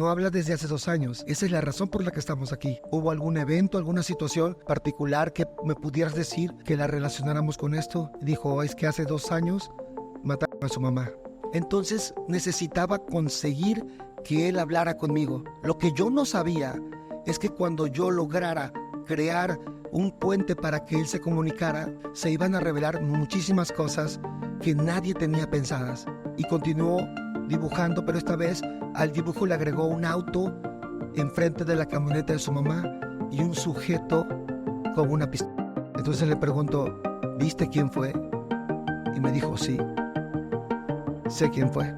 no habla desde hace 2 años. Esa es la razón por la que estamos aquí. ¿Hubo algún evento, alguna situación particular que me pudieras decir que la relacionáramos con esto? Dijo, es que hace 2 años mataron a su mamá. Entonces necesitaba conseguir que él hablara conmigo. Lo que yo no sabía es que cuando yo lograra crear un puente para que él se comunicara, se iban a revelar muchísimas cosas que nadie tenía pensadas. Y continuó dibujando, pero esta vez al dibujo le agregó un auto enfrente de la camioneta de su mamá y un sujeto con una pistola. Entonces le pregunto, ¿viste quién fue? Y me dijo, sí, sé quién fue.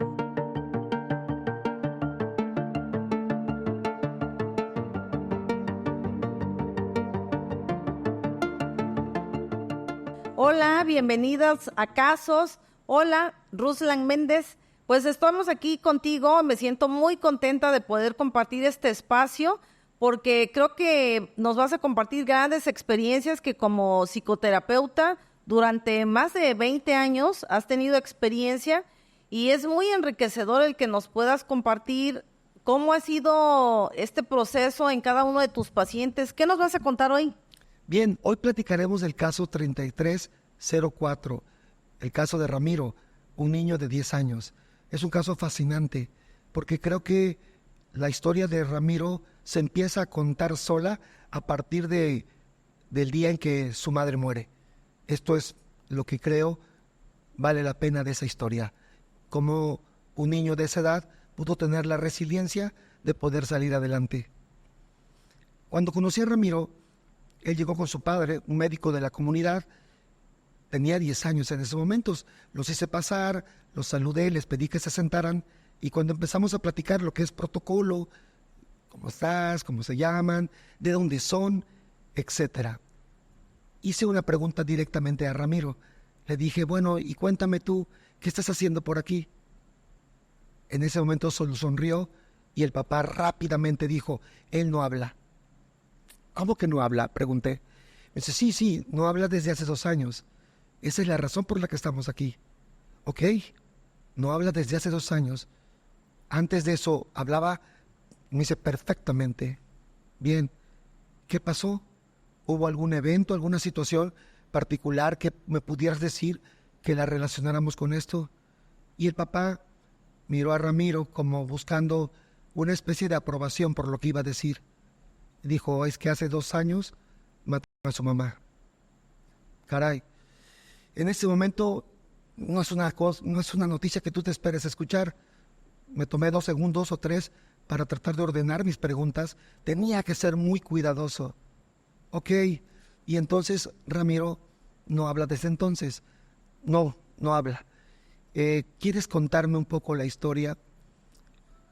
Hola, bienvenidas a Casos. Hola, Ruslan Méndez. Pues estamos aquí contigo, me siento muy contenta de poder compartir este espacio porque creo que nos vas a compartir grandes experiencias que como psicoterapeuta durante más de 20 años has tenido experiencia y es muy enriquecedor el que nos puedas compartir cómo ha sido este proceso en cada uno de tus pacientes. ¿Qué nos vas a contar hoy? Bien, hoy platicaremos del caso 3304, el caso de Ramiro, un niño de 10 años. Es un caso fascinante porque creo que la historia de Ramiro se empieza a contar sola a partir del día en que su madre muere. Esto es lo que creo vale la pena de esa historia. Cómo un niño de esa edad pudo tener la resiliencia de poder salir adelante. Cuando conocí a Ramiro, él llegó con su padre, un médico de la comunidad. Tenía 10 años en esos momentos. Los hice pasar, los saludé, les pedí que se sentaran y cuando empezamos a platicar lo que es protocolo, cómo estás, cómo se llaman, de dónde son, etcétera. Hice una pregunta directamente a Ramiro. Le dije, bueno, y cuéntame tú, ¿qué estás haciendo por aquí? En ese momento solo sonrió y el papá rápidamente dijo, él no habla. ¿Cómo que no habla? Pregunté. Me dice, sí, no habla desde hace 2 años. Esa es la razón por la que estamos aquí. Ok, no habla desde hace 2 años. Antes de eso, hablaba, me dice, perfectamente. Bien, ¿qué pasó? ¿Hubo algún evento, alguna situación particular que me pudieras decir que la relacionáramos con esto? Y el papá miró a Ramiro como buscando una especie de aprobación por lo que iba a decir. Dijo, es que hace 2 años mataron a su mamá. Caray, en ese momento no es una noticia que tú te esperes escuchar. Me tomé 2 segundos o 3 para tratar de ordenar mis preguntas. Tenía que ser muy cuidadoso. Ok, y entonces Ramiro no habla desde entonces. No habla. ¿Quieres contarme un poco la historia?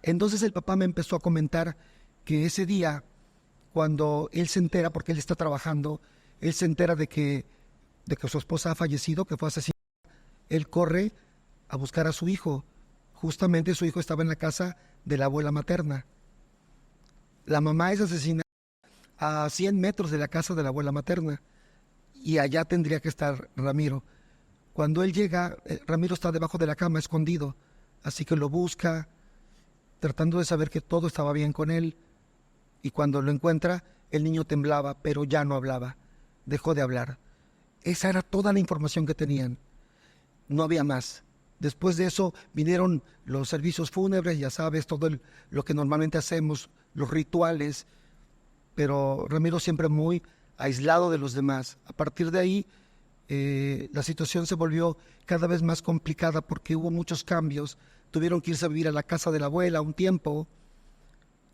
Entonces el papá me empezó a comentar que ese día, cuando él se entera, porque él está trabajando, él se entera de que su esposa ha fallecido, que fue asesinada, él corre a buscar a su hijo. Justamente su hijo estaba en la casa de la abuela materna. La mamá es asesinada a 100 metros de la casa de la abuela materna y allá tendría que estar Ramiro. Cuando él llega, Ramiro está debajo de la cama escondido, así que lo busca, tratando de saber que todo estaba bien con él. Y cuando lo encuentra, el niño temblaba, pero ya no hablaba. Dejó de hablar. Esa era toda la información que tenían. No había más. Después de eso vinieron los servicios fúnebres, ya sabes, lo que normalmente hacemos, los rituales, pero Ramiro siempre muy aislado de los demás. A partir de ahí, la situación se volvió cada vez más complicada porque hubo muchos cambios. Tuvieron que irse a vivir a la casa de la abuela un tiempo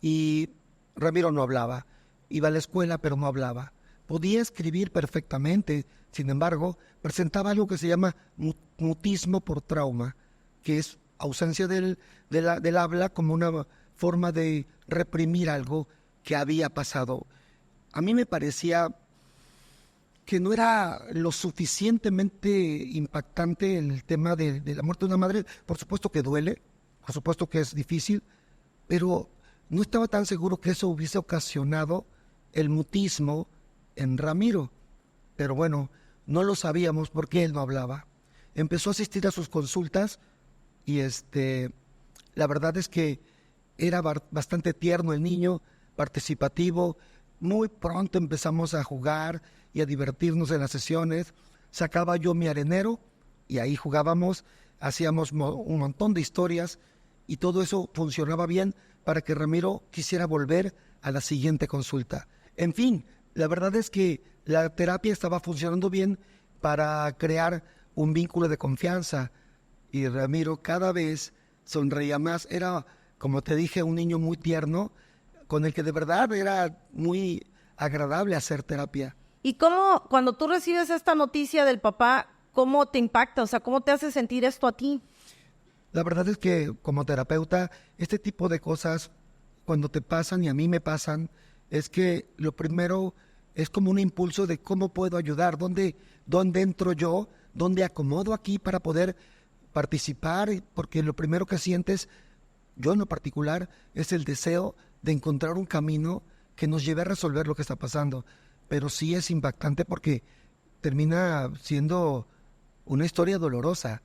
y Ramiro no hablaba. Iba a la escuela, pero no hablaba. Podía escribir perfectamente, sin embargo, presentaba algo que se llama mutismo por trauma, que es ausencia del habla como una forma de reprimir algo que había pasado. A mí me parecía que no era lo suficientemente impactante el tema de la muerte de una madre. Por supuesto que duele, por supuesto que es difícil, pero no estaba tan seguro que eso hubiese ocasionado el mutismo en Ramiro. Pero bueno, no lo sabíamos porque él no hablaba. Empezó a asistir a sus consultas y la verdad es que era bastante tierno el niño, participativo. Muy pronto empezamos a jugar y a divertirnos en las sesiones. Sacaba yo mi arenero y ahí jugábamos, hacíamos un montón de historias y todo eso funcionaba bien para que Ramiro quisiera volver a la siguiente consulta. En fin, la verdad es que la terapia estaba funcionando bien para crear un vínculo de confianza y Ramiro cada vez sonreía más. Era, como te dije, un niño muy tierno con el que de verdad era muy agradable hacer terapia. ¿Y cómo, cuando tú recibes esta noticia del papá, cómo te impacta? O sea, ¿cómo te hace sentir esto a ti? La verdad es que como terapeuta, este tipo de cosas, cuando te pasan y a mí me pasan, es que lo primero es como un impulso de cómo puedo ayudar, dónde entro yo, dónde acomodo aquí para poder participar, porque lo primero que sientes, yo en lo particular, es el deseo de encontrar un camino que nos lleve a resolver lo que está pasando. Pero sí es impactante porque termina siendo una historia dolorosa.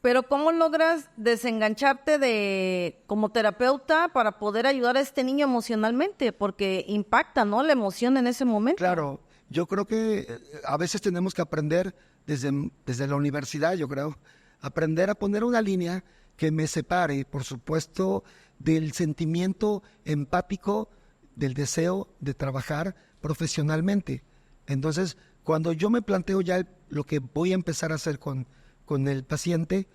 Pero ¿cómo logras desengancharte de como terapeuta para poder ayudar a este niño emocionalmente? Porque impacta, ¿no? La emoción en ese momento. Claro, yo creo que a veces tenemos que aprender desde la universidad, yo creo, aprender a poner una línea que me separe, por supuesto, del sentimiento empático, del deseo de trabajar profesionalmente. Entonces, cuando yo me planteo ya lo que voy a empezar a hacer con el paciente,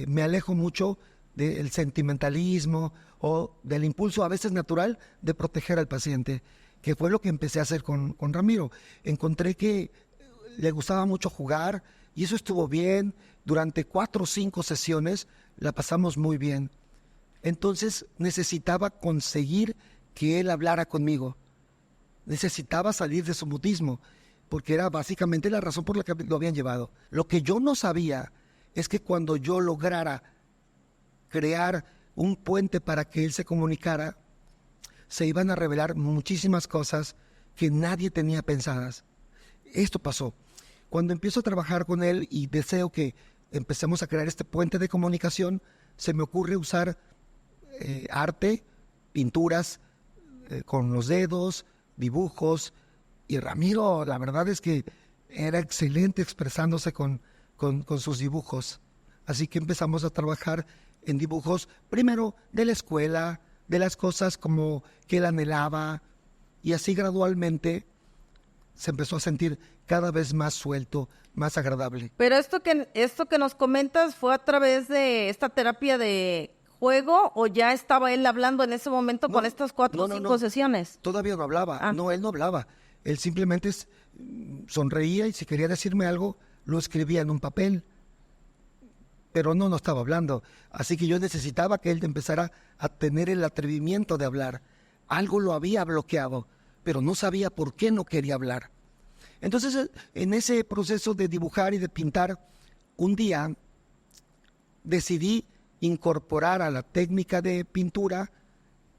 me alejo mucho del sentimentalismo o del impulso a veces natural de proteger al paciente, que fue lo que empecé a hacer con Ramiro. Encontré que le gustaba mucho jugar y eso estuvo bien. Durante 4 o 5 sesiones la pasamos muy bien. Entonces necesitaba conseguir que él hablara conmigo. Necesitaba salir de su mutismo, porque era básicamente la razón por la que lo habían llevado. Lo que yo no sabía es que cuando yo lograra crear un puente para que él se comunicara, se iban a revelar muchísimas cosas que nadie tenía pensadas. Esto pasó. Cuando empiezo a trabajar con él y deseo que empecemos a crear este puente de comunicación, se me ocurre usar arte, pinturas con los dedos, dibujos, y Ramiro, la verdad es que era excelente expresándose con sus dibujos. Así que empezamos a trabajar en dibujos, primero de la escuela, de las cosas como que él anhelaba, y así gradualmente se empezó a sentir cada vez más suelto, más agradable. Pero esto que nos comentas fue a través de esta terapia de juego, ¿o ya estaba él hablando en ese momento con estas 4 o 5 sesiones? Todavía no hablaba. No, él no hablaba. Él simplemente sonreía y si quería decirme algo, lo escribía en un papel. Pero no estaba hablando. Así que yo necesitaba que él empezara a tener el atrevimiento de hablar. Algo lo había bloqueado, pero no sabía por qué no quería hablar. Entonces, en ese proceso de dibujar y de pintar, un día decidí incorporar a la técnica de pintura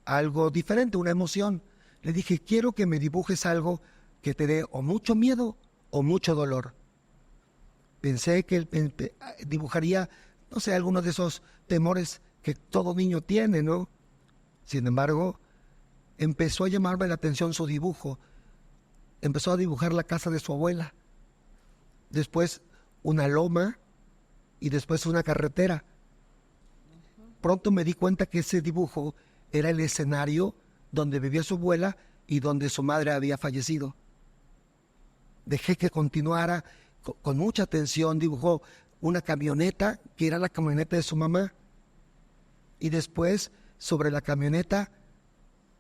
algo diferente, una emoción. Le dije, quiero que me dibujes algo que te dé o mucho miedo o mucho dolor. Pensé que él dibujaría, no sé, alguno de esos temores que todo niño tiene, ¿no? Sin embargo, empezó a llamarme la atención su dibujo. Empezó a dibujar la casa de su abuela, después una loma y después una carretera. Pronto me di cuenta que ese dibujo era el escenario donde vivía su abuela y donde su madre había fallecido. Dejé que continuara con mucha atención, dibujó una camioneta que era la camioneta de su mamá y después sobre la camioneta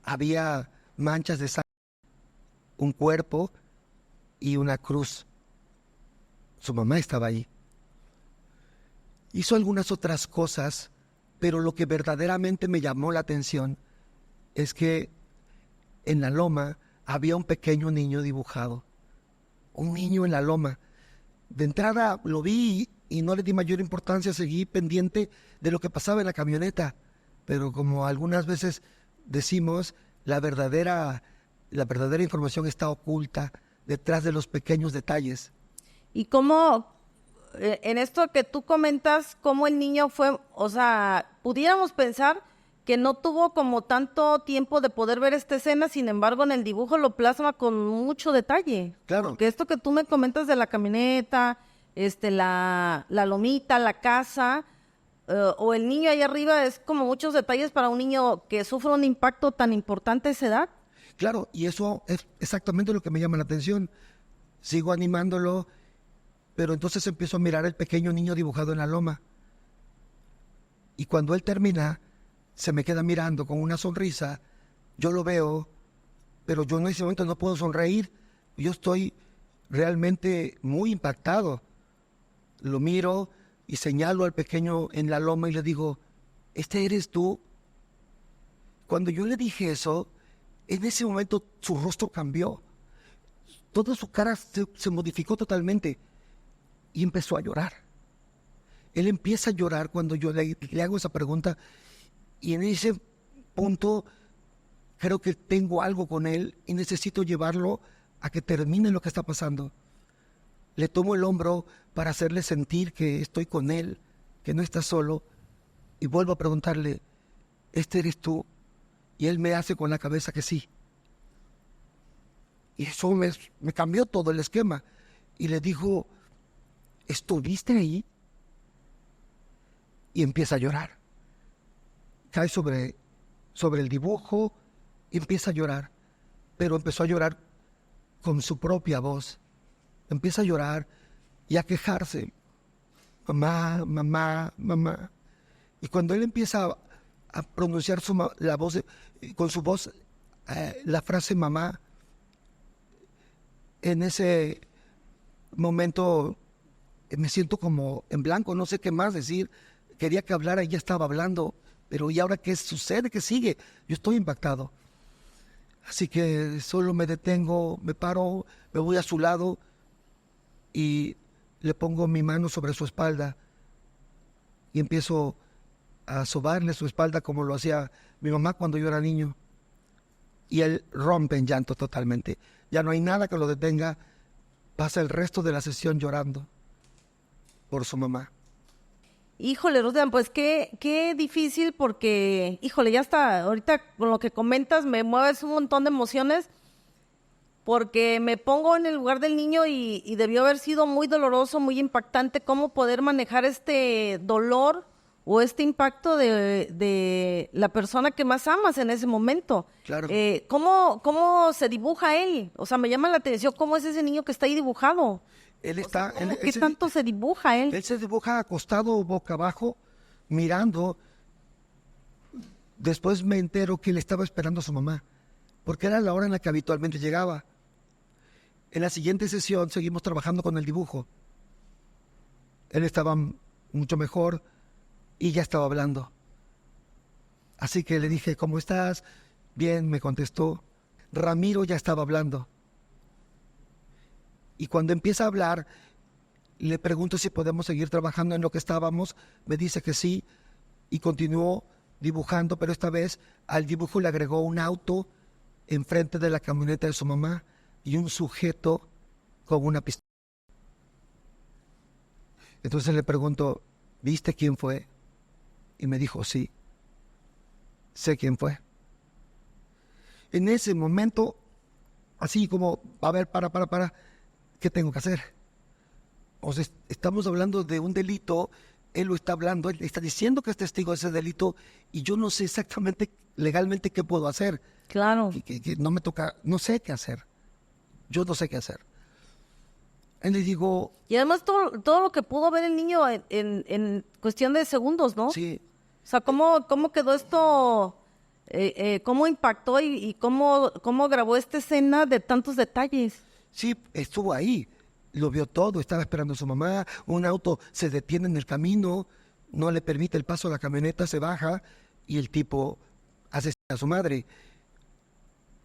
había manchas de sangre, un cuerpo y una cruz. Su mamá estaba ahí. Hizo algunas otras cosas, pero lo que verdaderamente me llamó la atención es que en la loma había un pequeño niño dibujado. Un niño en la loma. De entrada lo vi y no le di mayor importancia, seguí pendiente de lo que pasaba en la camioneta. Pero como algunas veces decimos, la verdadera información está oculta detrás de los pequeños detalles. ¿Y cómo, en esto que tú comentas, cómo el niño fue, o sea, pudiéramos pensar que no tuvo como tanto tiempo de poder ver esta escena, sin embargo en el dibujo lo plasma con mucho detalle. Claro. Porque esto que tú me comentas de la camioneta, la lomita, la casa, o el niño ahí arriba, es como muchos detalles para un niño que sufre un impacto tan importante a esa edad. Claro, y eso es exactamente lo que me llama la atención. Sigo animándolo, pero entonces empiezo a mirar el pequeño niño dibujado en la loma. Y cuando él termina, se me queda mirando con una sonrisa. Yo lo veo, pero yo en ese momento no puedo sonreír. Yo estoy realmente muy impactado. Lo miro y señalo al pequeño en la loma y le digo, ¿este eres tú? Cuando yo le dije eso, en ese momento su rostro cambió. Toda su cara se modificó totalmente y empezó a llorar. Él empieza a llorar cuando yo le hago esa pregunta y en ese punto creo que tengo algo con él y necesito llevarlo a que termine lo que está pasando. Le tomo el hombro para hacerle sentir que estoy con él, que no está solo, y vuelvo a preguntarle, ¿este eres tú? Y él me hace con la cabeza que sí. Y eso me cambió todo el esquema. Y le dijo, ¿estuviste ahí? Y empieza a llorar. Cae sobre el dibujo y empieza a llorar. Pero empezó a llorar con su propia voz. Empieza a llorar y a quejarse. Mamá, mamá, mamá. Y cuando él empieza a pronunciar la voz, con su voz, la frase mamá, en ese momento me siento como en blanco, no sé qué más decir. Quería que hablara y ya estaba hablando, pero ¿y ahora qué sucede? ¿Qué sigue? Yo estoy impactado. Así que solo me detengo, me paro, me voy a su lado y le pongo mi mano sobre su espalda y empiezo a sobarle su espalda como lo hacía mi mamá cuando yo era niño. Y él rompe en llanto totalmente. Ya no hay nada que lo detenga. Pasa el resto de la sesión llorando por su mamá. Híjole, Ruslán, pues qué difícil porque, híjole, ya está, ahorita con lo que comentas me mueves un montón de emociones porque me pongo en el lugar del niño y debió haber sido muy doloroso, muy impactante cómo poder manejar este dolor o este impacto de la persona que más amas en ese momento. Claro. ¿Cómo se dibuja él? O sea, me llama la atención cómo es ese niño que está ahí dibujado. ¿Qué tanto se dibuja él? Él se dibuja acostado boca abajo, mirando. Después me entero que él estaba esperando a su mamá, porque era la hora en la que habitualmente llegaba. En la siguiente sesión seguimos trabajando con el dibujo. Él estaba mucho mejor y ya estaba hablando. Así que le dije, ¿cómo estás? Bien, me contestó. Ramiro ya estaba hablando. Y cuando empieza a hablar, le pregunto si podemos seguir trabajando en lo que estábamos. Me dice que sí y continuó dibujando, pero esta vez al dibujo le agregó un auto enfrente de la camioneta de su mamá y un sujeto con una pistola. Entonces le pregunto, ¿viste quién fue? Y me dijo, sí, sé quién fue. En ese momento, así como, a ver, para, ¿qué tengo que hacer? O sea, estamos hablando de un delito, él lo está hablando, él está diciendo que es testigo de ese delito y yo no sé exactamente legalmente qué puedo hacer. Claro. Que no me toca, no sé qué hacer. Yo no sé qué hacer. Y le digo... Y además todo lo que pudo ver el niño en cuestión de segundos, ¿no? Sí. O sea, ¿cómo quedó esto? ¿Cómo impactó y cómo grabó esta escena de tantos detalles? Sí, estuvo ahí. Lo vio todo, estaba esperando a su mamá. Un auto se detiene en el camino, no le permite el paso a la camioneta, se baja y el tipo asesina a su madre.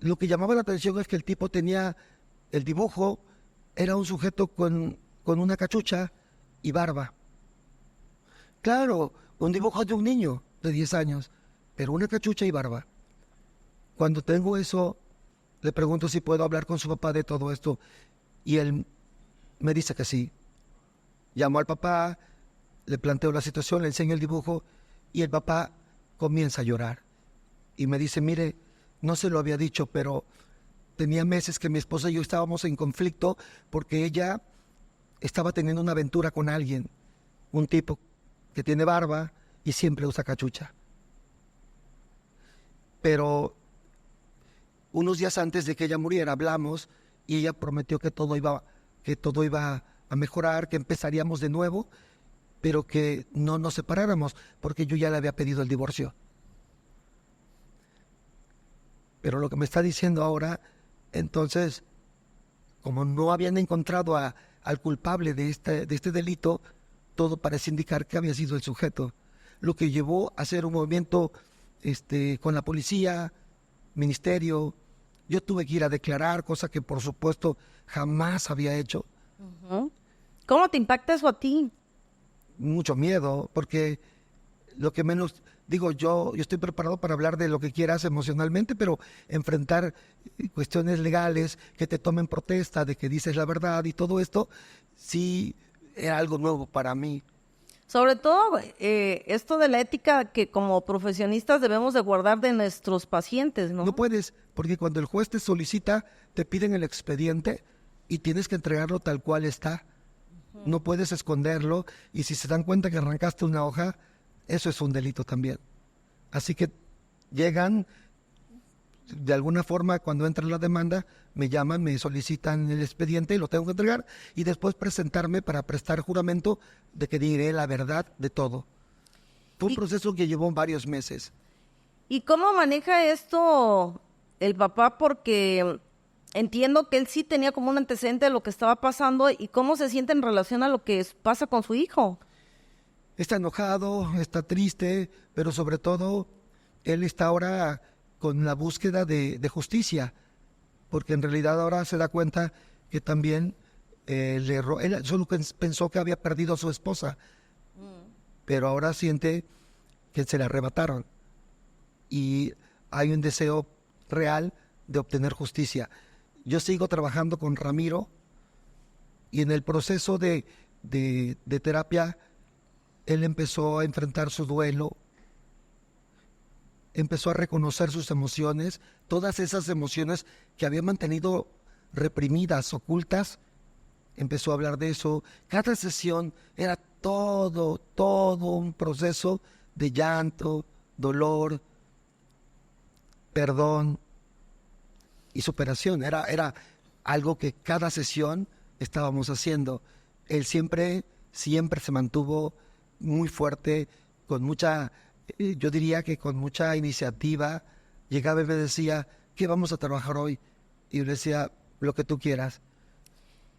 Lo que llamaba la atención es que el tipo tenía el dibujo, era un sujeto con una cachucha y barba. Claro, un dibujo de un niño de 10 años, pero una cachucha y barba. Cuando tengo eso, le pregunto si puedo hablar con su papá de todo esto y él me dice que sí. Llamo al papá, le planteo la situación, le enseño el dibujo y el papá comienza a llorar. y me dice, mire, no se lo había dicho, pero tenía meses que mi esposa y yo estábamos en conflicto porque ella estaba teniendo una aventura con alguien, un tipo que tiene barba y siempre usa cachucha. Pero unos días antes de que ella muriera hablamos y ella prometió que todo iba a mejorar, que empezaríamos de nuevo, pero que no nos separáramos porque yo ya le había pedido el divorcio. Pero lo que me está diciendo ahora, entonces, como no habían encontrado al culpable de este delito, todo parece indicar que había sido el sujeto, lo que llevó a hacer un movimiento con la policía, ministerio. Yo tuve que ir a declarar, cosa que por supuesto jamás había hecho. Ujú. ¿Cómo te impacta eso a ti? Mucho miedo, porque lo que menos, digo, yo estoy preparado para hablar de lo que quieras emocionalmente, pero enfrentar cuestiones legales, que te tomen protesta, de que dices la verdad y todo esto, sí era algo nuevo para mí. Sobre todo esto de la ética que como profesionistas debemos de guardar de nuestros pacientes, ¿no? No puedes, porque cuando el juez te solicita, te piden el expediente y tienes que entregarlo tal cual está. No puedes esconderlo, y si se dan cuenta que arrancaste una hoja, eso es un delito también. Así que llegan, de alguna forma, cuando entra la demanda, me llaman, me solicitan el expediente y lo tengo que entregar, y después presentarme para prestar juramento de que diré la verdad de todo. Fue un proceso que llevó varios meses. ¿Y cómo maneja esto el papá? Porque entiendo que él sí tenía como un antecedente de lo que estaba pasando, y cómo se siente en relación a lo que pasa con su hijo. Está enojado, está triste, pero sobre todo él está ahora con la búsqueda de justicia, porque en realidad ahora se da cuenta que también él solo pensó que había perdido a su esposa, pero ahora siente que se la arrebataron y hay un deseo real de obtener justicia. Yo sigo trabajando con Ramiro y en el proceso de terapia él empezó a enfrentar su duelo, empezó a reconocer sus emociones, todas esas emociones que había mantenido reprimidas, ocultas, empezó a hablar de eso. Cada sesión era todo un proceso de llanto, dolor, perdón y superación. Era algo que cada sesión estábamos haciendo. Él siempre se mantuvo muy fuerte, con mucha, yo diría que con mucha iniciativa. Llegaba y me decía, ¿qué vamos a trabajar hoy? Y yo le decía, lo que tú quieras.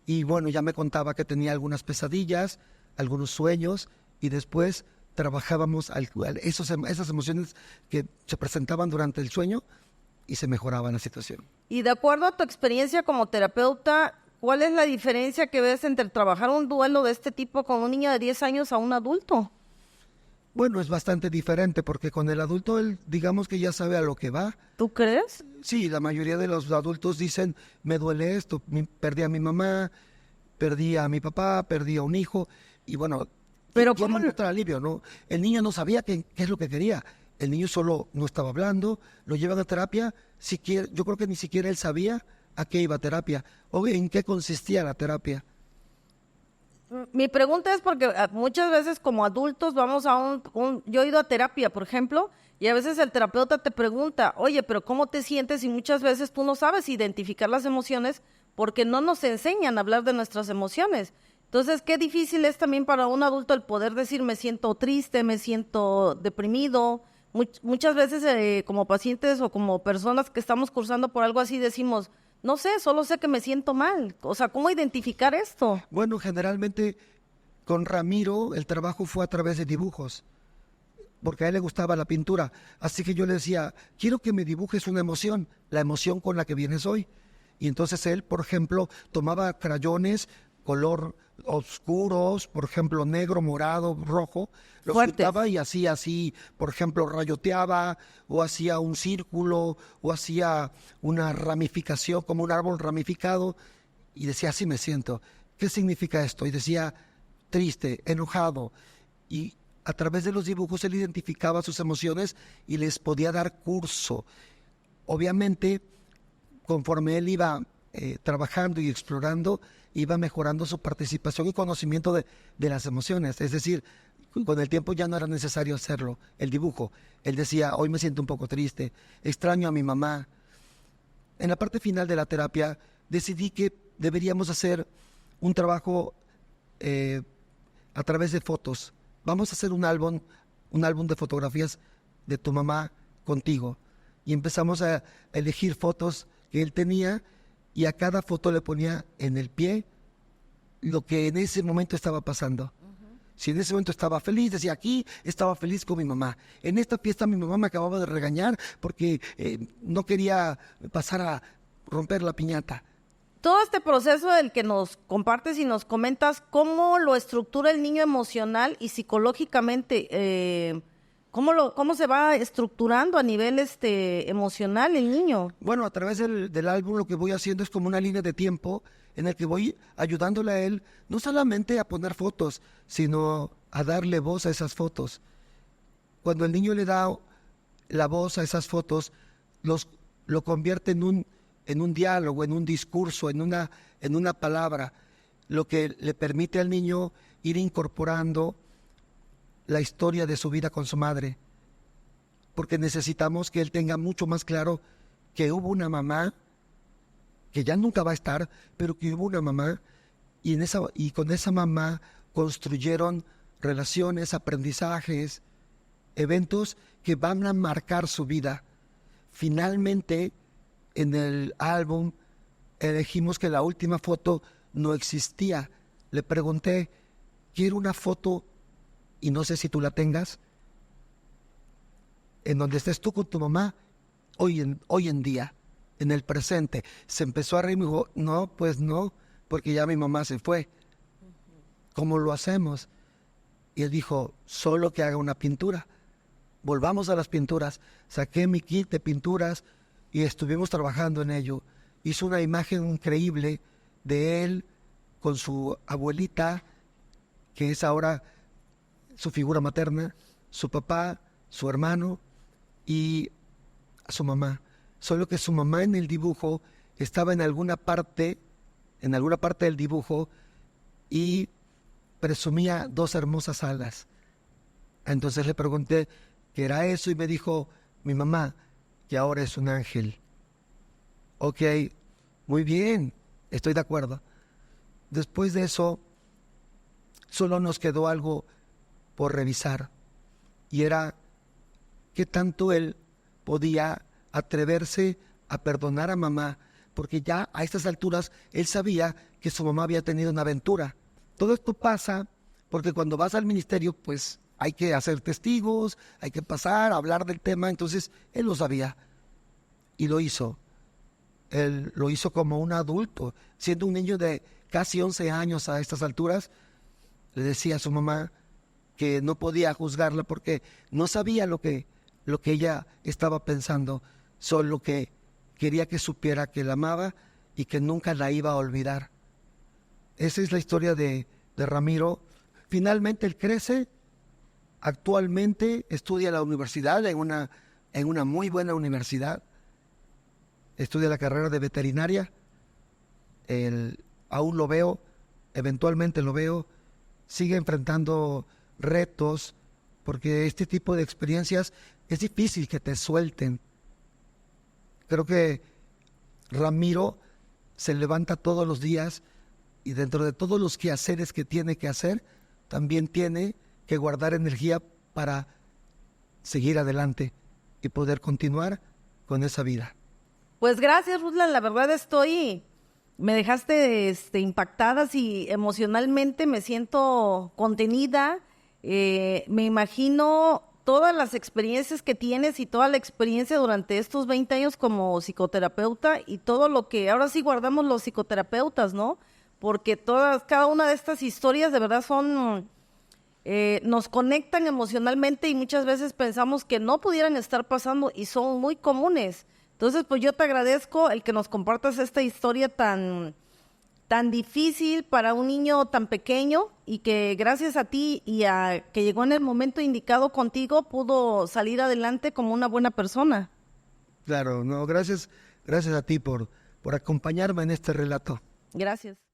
Y bueno, ya me contaba que tenía algunas pesadillas, algunos sueños, y después trabajábamos esas emociones que se presentaban durante el sueño y se mejoraba la situación. Y de acuerdo a tu experiencia como terapeuta, ¿cuál es la diferencia que ves entre trabajar un duelo de este tipo con un niño de 10 años a un adulto? Bueno, es bastante diferente porque con el adulto él, digamos que ya sabe a lo que va. ¿Tú crees? Sí, la mayoría de los adultos dicen, me duele esto, perdí a mi mamá, perdí a mi papá, perdí a un hijo, y bueno, Pero ¿cómo encontrar alivio? ¿No? El niño no sabía qué es lo que quería. El niño solo no estaba hablando, lo llevan a terapia, yo creo que ni siquiera él sabía a qué iba a terapia o en qué consistía la terapia. Mi pregunta es porque muchas veces como adultos vamos a yo he ido a terapia, por ejemplo, y a veces el terapeuta te pregunta, oye, pero ¿cómo te sientes? Y muchas veces tú no sabes identificar las emociones porque no nos enseñan a hablar de nuestras emociones. Entonces, qué difícil es también para un adulto el poder decir, me siento triste, me siento deprimido. Muchas veces como pacientes o como personas que estamos cursando por algo así decimos, no sé, solo sé que me siento mal. O sea, ¿cómo identificar esto? Bueno, generalmente con Ramiro el trabajo fue a través de dibujos, porque a él le gustaba la pintura. Así que yo le decía, quiero que me dibujes una emoción, la emoción con la que vienes hoy. Y entonces él, por ejemplo, tomaba crayones, color oscuros, por ejemplo, negro, morado, rojo, los juntaba y hacía así, por ejemplo, rayoteaba, o hacía un círculo, o hacía una ramificación, como un árbol ramificado, y decía, así me siento. ¿Qué significa esto? Y decía, triste, enojado. Y a través de los dibujos él identificaba sus emociones y les podía dar curso. Obviamente, conforme él iba trabajando y explorando, iba mejorando su participación y conocimiento de las emociones. Es decir, con el tiempo ya no era necesario hacerlo, el dibujo. Él decía, hoy me siento un poco triste, extraño a mi mamá. En la parte final de la terapia decidí que deberíamos hacer un trabajo a través de fotos. Vamos a hacer un álbum de fotografías de tu mamá contigo. Y empezamos a elegir fotos que él tenía y a cada foto le ponía en el pie lo que en ese momento estaba pasando. Si en ese momento estaba feliz, decía, aquí estaba feliz con mi mamá. En esta fiesta mi mamá me acababa de regañar porque no quería pasar a romper la piñata. Todo este proceso del que nos compartes y nos comentas, ¿cómo lo estructura el niño emocional y psicológicamente? ¿Cómo se va estructurando a nivel emocional el niño? Bueno, a través del álbum lo que voy haciendo es como una línea de tiempo en el que voy ayudándole a él, no solamente a poner fotos, sino a darle voz a esas fotos. Cuando el niño le da la voz a esas fotos, lo convierte en un diálogo, en un discurso, en una palabra, lo que le permite al niño ir incorporando la historia de su vida con su madre, porque necesitamos que él tenga mucho más claro que hubo una mamá, que ya nunca va a estar, pero que hubo una mamá, y con esa mamá construyeron relaciones, aprendizajes, eventos que van a marcar su vida. Finalmente, en el álbum elegimos que la última foto no existía. Le pregunté, quiero una foto, y no sé si tú la tengas, en donde estés tú con tu mamá hoy en día, en el presente. Se empezó a reír y me dijo, no, pues no, porque ya mi mamá se fue. ¿Cómo lo hacemos? Y él dijo, solo que haga una pintura. Volvamos a las pinturas. Saqué mi kit de pinturas y estuvimos trabajando en ello. Hizo una imagen increíble de él con su abuelita, que es ahora su figura materna, su papá, su hermano y su mamá. Solo que su mamá en el dibujo estaba en alguna parte del dibujo y presumía 2 hermosas alas. Entonces le pregunté qué era eso y me dijo, mi mamá, que ahora es un ángel. Ok, muy bien, estoy de acuerdo. Después de eso, solo nos quedó algo por revisar, y era qué tanto él podía atreverse a perdonar a mamá, porque ya a estas alturas él sabía que su mamá había tenido una aventura. Todo esto pasa porque cuando vas al ministerio, pues hay que hacer testigos, hay que pasar a hablar del tema, entonces él lo sabía y lo hizo. Él lo hizo como un adulto, siendo un niño de casi 11 años a estas alturas. Le decía a su mamá que no podía juzgarla porque no sabía lo que ella estaba pensando, solo que quería que supiera que la amaba y que nunca la iba a olvidar. Esa es la historia de Ramiro. Finalmente él crece, actualmente estudia en la universidad, en una muy buena universidad, estudia la carrera de veterinaria. Aún lo veo, eventualmente lo veo, sigue enfrentando retos, porque este tipo de experiencias es difícil que te suelten. Creo que Ramiro se levanta todos los días y dentro de todos los quehaceres que tiene que hacer, también tiene que guardar energía para seguir adelante y poder continuar con esa vida. Pues gracias, Ruslan, la verdad me dejaste impactada y emocionalmente me siento contenida. Me imagino todas las experiencias que tienes y toda la experiencia durante estos 20 años como psicoterapeuta y todo lo que ahora sí guardamos los psicoterapeutas, ¿no? Porque cada una de estas historias de verdad nos conectan emocionalmente y muchas veces pensamos que no pudieran estar pasando y son muy comunes. Entonces, pues yo te agradezco el que nos compartas esta historia tan tan difícil para un niño tan pequeño y que gracias a ti y a que llegó en el momento indicado contigo pudo salir adelante como una buena persona. Claro, no, gracias a ti por acompañarme en este relato. Gracias.